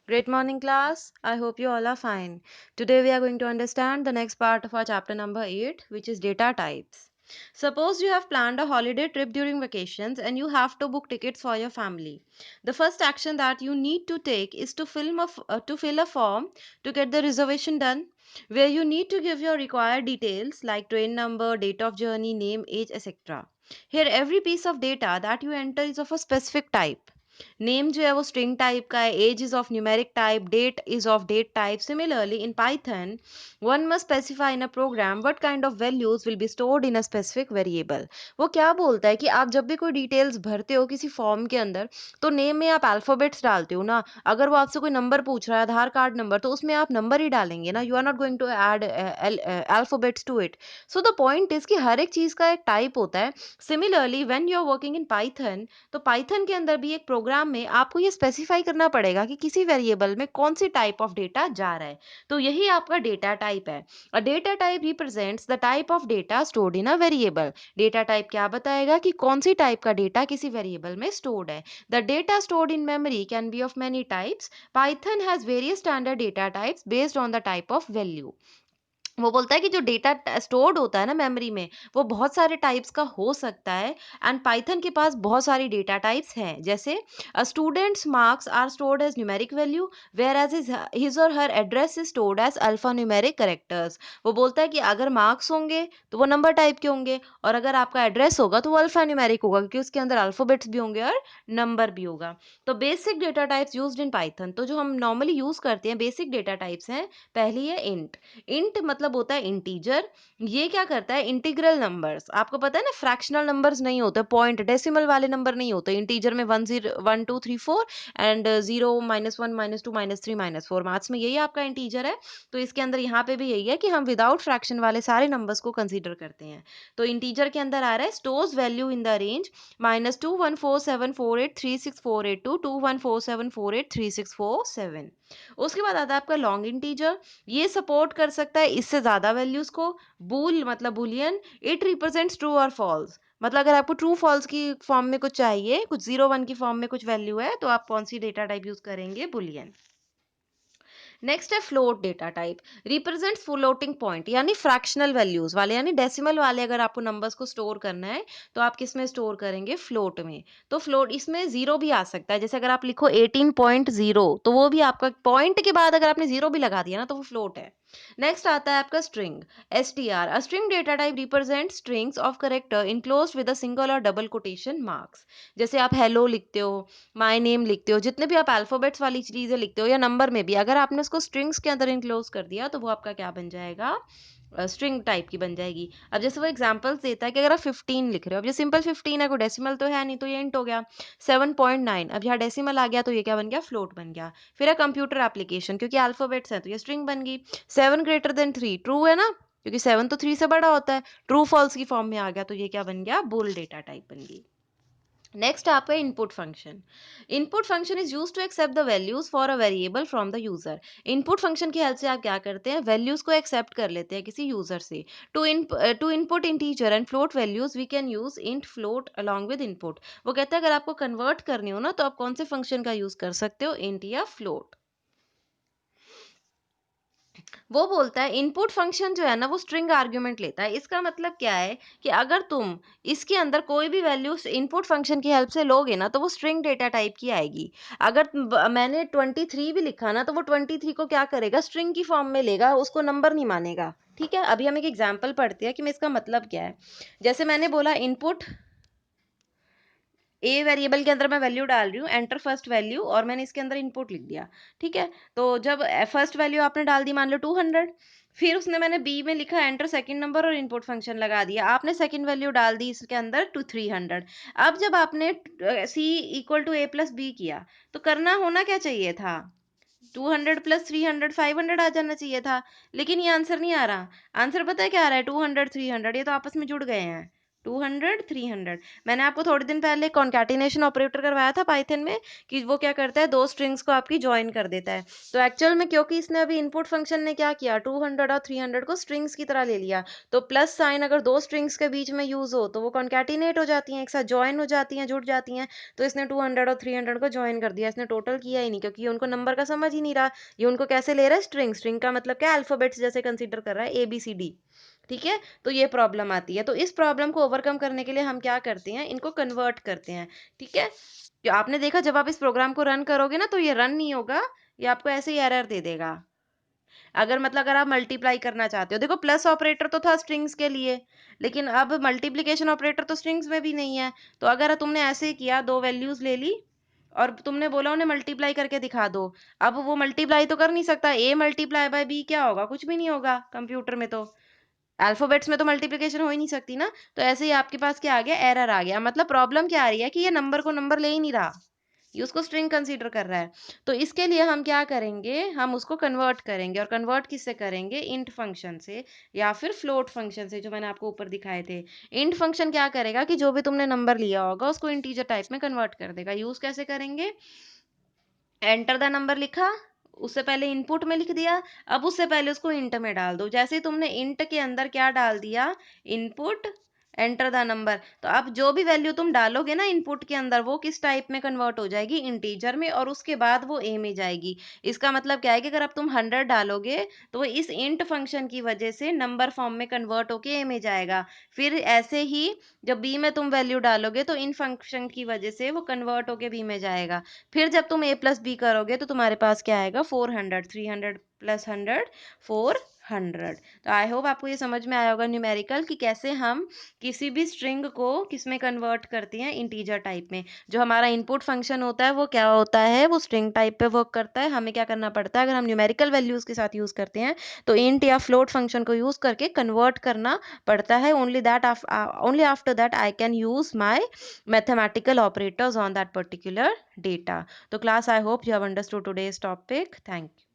Great morning, class. I hope you all are fine. Today, we are going to understand the next part of our chapter number 8, which is data types. Suppose you have planned a holiday trip during vacations and you have to book tickets for your family. The first action that you need to take is to fill a form to get the reservation done, where you need to give your required details like train number, date of journey, name, age, etc. Here, every piece of data that you enter is of a specific type. Name जो है वो string type का है, age is of numeric type, date is of date type. Similarly in Python one must specify in a program what kind of values will be stored in a specific variable. वो क्या बोलता है कि आप जब भी कोई डिटेल्स भरते हो किसी फॉर्म के अंदर, तो नेम में आप अल्फाबेट्स डालते हो ना. अगर वो आपसे कोई नंबर पूछ रहा है, आधार कार्ड नंबर, तो उसमें आप नंबर ही डालेंगे ना. You are not going to add alphabets to it. So the point is कि हर एक चीज का एक टाइप होता है. Similarly when you are working in Python, तो पाइथन के अंदर भी एक प्रोग्राम में आपको ये स्पेसिफाई करना पड़ेगा कि किसी वेरिएबल में कौन सी टाइप ऑफ डेटा जा रहा है. तो यही आपका डेटा टाइप है. A data type represents the type of data stored in a variable. Data type क्या बताएगा कि कौन सी टाइप का डेटा किसी वेरिएबल में स्टोर्ड है. The data stored in memory can be of many types. Python has various standard data types based on the type of value. वो बोलता है कि जो डेटा स्टोर्ड होता है ना मेमोरी में, वो बहुत सारे टाइप्स का हो सकता है. एंड पाइथन के पास बहुत सारी डेटा टाइप्स हैं. जैसे students marks are stored as numeric value, whereas his or her address is stored as alphanumeric characters. वो बोलता है कि अगर मार्क्स होंगे तो वो नंबर टाइप के होंगे, और अगर आपका एड्रेस होगा तो वो अल्फा न्यूमेरिक होगा, क्योंकि उसके अंदर अल्फाबेट्स भी होंगे और नंबर भी होगा. तो basic data types used in Python, तो जो हम नॉर्मली यूज करते हैं बेसिक डेटा टाइप्स हैं. पहली है इंट. इंट मतलब होता है इंटीजर. ये क्या करता है, इंटीग्रल नंबर्स. आपको पता है ना, फ्रैक्शनल नंबर्स नहीं होते, पॉइंट डेसिमल वाले नंबर नहीं होते. इंटीजर में 1 0 1 2 3 4 एंड 0 -1 -2 -3 -4. मैथ्स में यही आपका इंटीजर है. तो इसके अंदर यहाँ पे भी यही है कि हम विदाउट फ्रैक्शन वाले सारे नंबर्स को कंसीडर करते हैं. तो इंटीजर के अंदर आ रहा है stores value in the range -2 1 4 7 4 8 3 6 4 8 2 2 1 4 7 4 8 3 6 4 7. उसके बाद आता है आपका लॉन्ग इंटीजर. ये सपोर्ट कर सकता है इससे ज्यादा वैल्यूज को. बूल मतलब बुलियन. इट रिप्रेजेंट्स ट्रू और फॉल्स. मतलब अगर आपको ट्रू फॉल्स की फॉर्म में कुछ चाहिए, कुछ 0 1 की फॉर्म में कुछ वैल्यू है, तो आप कौन सी डेटा टाइप यूज करेंगे, बुलियन. नेक्स्ट है float data type. Represents floating point, यानी फ्रैक्शनल वैल्यूज वाले, यानी डेसिमल वाले. अगर आपको नंबर्स को स्टोर करना है तो आप किस में स्टोर करेंगे, फ्लोट में. तो फ्लोट इसमें जीरो भी आ सकता है. जैसे अगर आप लिखो 18.0, तो वो भी आपका पॉइंट के बाद अगर आपने जीरो भी लगा दिया ना, तो वो फ्लोट है. नेक्स्ट आता है आपका string. STR. A string data type represent strings of character enclosed with a single और डबल कोटेशन मार्क्स. जैसे आप हेलो लिखते हो, माय नेम लिखते हो, जितने भी आप अल्फाबेट्स वाली चीजें लिखते हो, या नंबर में भी अगर आपने उसको स्ट्रिंग्स के अंदर इनक्लोज कर दिया, तो वो आपका क्या बन जाएगा, स्ट्रिंग टाइप की बन जाएगी. अब जैसे वो एग्जांपल्स देता है कि अगर आप 15 लिख रहे हो, अब ये सिंपल 15 है, कोई डेसिमल तो है नहीं, तो ये इंट हो गया. 7.9, अब यहाँ डेसिमल आ गया, तो ये क्या बन गया, फ्लोट बन गया. फिर है कंप्यूटर एप्लीकेशन, क्योंकि अल्फाबेट्स हैं तो ये स्ट्रिंग बन गई. 7 greater than 3 ट्रू है ना, क्योंकि 7 तो 3 से बड़ा होता है. ट्रू फॉल्स की फॉर्म में आ गया, तो ये क्या बन गया, बुल डेटा टाइप बन गई. नेक्स्ट आपका input function. Input function is use to accept the values for a variable from the user. Input function की हेल्प से आप क्या करते हैं, वैल्यूज को एक्सेप्ट कर लेते हैं किसी यूजर से. To input integer and float values we can use int float along with input. वो कहता है अगर आपको कन्वर्ट करनी हो ना, तो आप कौन से फंक्शन का यूज कर सकते हो, इंट या फ्लोट. वो बोलता है इनपुट फंक्शन जो है ना, वो स्ट्रिंग आर्ग्यूमेंट लेता है. इसका मतलब क्या है कि अगर तुम इसके अंदर कोई भी वैल्यू इनपुट फंक्शन की हेल्प से लोगे ना, तो वो स्ट्रिंग डेटा टाइप की आएगी. अगर मैंने 23 भी लिखा ना, तो वो 23 को क्या करेगा, स्ट्रिंग की फॉर्म में लेगा, उसको नंबर नहीं मानेगा. ठीक है, अभी हम एक एग्जाम्पल पढ़ते हैं कि मैं इसका मतलब क्या है. जैसे मैंने बोला इनपुट ए वेरिएबल के अंदर मैं वैल्यू डाल रही हूँ, एंटर फर्स्ट वैल्यू, और मैंने इसके अंदर इनपुट लिख दिया. ठीक है, तो जब फर्स्ट वैल्यू आपने डाल दी, मान लो 200, फिर उसने मैंने बी में लिखा एंटर सेकंड नंबर और इनपुट फंक्शन लगा दिया, आपने सेकंड वैल्यू डाल दी इसके अंदर टू 300. अब जब आपने C equal to A plus B किया, तो करना होना क्या चाहिए था, 200 प्लस 300 500 आ जाना चाहिए था. लेकिन ये आंसर नहीं आ रहा. आंसर पता है क्या आ रहा है, 200 300, ये तो आपस में जुड़ गए हैं. 200 300। मैंने आपको थोड़े दिन पहले कॉन्कैटिनेशन ऑपरेटर करवाया था पाइथन में कि वो क्या करता है, दो स्ट्रिंग्स को आपकी ज्वाइन कर देता है। तो एक्चुअल में क्योंकि इसने अभी इनपुट फंक्शन ने क्या किया, 200 और 300 को स्ट्रिंग्स की तरह ले लिया, तो प्लस साइन अगर दो स्ट्रिंग्स के बीच में यूज हो तो वो कॉन्कैटिनेट हो जाती हैं, एक साथ ज्वाइन हो जाती हैं, जुड़ जाती हैं। तो इसने 200 और 300 को ज्वाइन कर दिया, इसने टोटल किया ही नहीं, क्योंकि ये उनको नंबर का समझ ही नहीं रहा। ये उनको कैसे ले रहा है, स्ट्रिंग। स्ट्रिंग का मतलब क्या, अल्फाबेट्स जैसे कंसीडर कर रहा है, ABCD। ठीक है, तो ये प्रॉब्लम आती है। तो इस प्रॉब्लम को ओवरकम करने के लिए हम क्या करते हैं, इनको कन्वर्ट करते हैं। ठीक है, तो आपने देखा जब आप इस प्रोग्राम को रन करोगे ना, तो ये रन नहीं होगा, ये आपको ऐसे ही एरर दे देगा। अगर मतलब अगर आप मल्टीप्लाई करना चाहते हो, देखो प्लस ऑपरेटर तो था स्ट्रिंग्स के लिए, लेकिन अब मल्टीप्लिकेशन ऑपरेटर तो स्ट्रिंग्स में भी नहीं है। तो अगर तुमने ऐसे ही किया, दो वैल्यूज ले ली और तुमने बोला उन्हें मल्टीप्लाई करके दिखा दो, अब वो मल्टीप्लाई तो कर नहीं सकता, A मल्टीप्लाई बाय B क्या होगा, कुछ भी नहीं होगा कंप्यूटर में। तो अल्फाबेट्स में तो मल्टीप्लिकेशन हो ही नहीं सकती ना। तो ऐसे ही आपके पास क्या आ गया, एरर आ गया। मतलब प्रॉब्लम क्या आ रही है कि ये नंबर को नंबर ले ही नहीं रहा, ये उसको स्ट्रिंग कंसीडर कर रहा है। तो इसके लिए हम क्या करेंगे, हम उसको कन्वर्ट करेंगे। और कन्वर्ट किससे करेंगे, इंट फंक्शन से या फिर फ्लोट फंक्शन से, जो मैंने आपको ऊपर दिखाए थे। इंट फंक्शन क्या करेगा कि जो भी तुमने नंबर लिया होगा उसको इंटीजर टाइप में कन्वर्ट कर देगा। यूज कैसे करेंगे, एंटर द नंबर लिखा, उससे पहले इनपुट में लिख दिया, अब उससे पहले उसको इंट में डाल दो। जैसे ही तुमने इंट के अंदर क्या डाल दिया, इनपुट, एंटर द नंबर, तो अब जो भी वैल्यू तुम डालोगे ना इनपुट के अंदर, वो किस टाइप में कन्वर्ट हो जाएगी, इंटीजर में, और उसके बाद वो ए में जाएगी। इसका मतलब क्या है कि अगर अब तुम 100 डालोगे तो वो इस इंट फंक्शन की वजह से नंबर फॉर्म में कन्वर्ट होके ए में जाएगा। फिर ऐसे ही जब बी में तुम वैल्यू डालोगे तो इन फंक्शन की वजह से वो कन्वर्ट होके बी में जाएगा। फिर जब तुम A+B करोगे तो तुम्हारे पास क्या आएगा, 400, 300 प्लस 100, 400। तो आई होप आपको ये समझ में आया होगा न्यूमेरिकल कि कैसे हम किसी भी स्ट्रिंग को किस में कन्वर्ट करते हैं, इंटीजर टाइप में। जो हमारा इनपुट फंक्शन होता है वो क्या होता है, वो स्ट्रिंग टाइप पे वर्क करता है। हमें क्या करना पड़ता है, अगर हम न्यूमेरिकल वैल्यूज के साथ यूज करते हैं तो इंट या फ्लोट फंक्शन को यूज करके कन्वर्ट करना पड़ता है। Only after that I can use my mathematical operators on that particular data. So class, I hope you have understood today's topic. Thank you.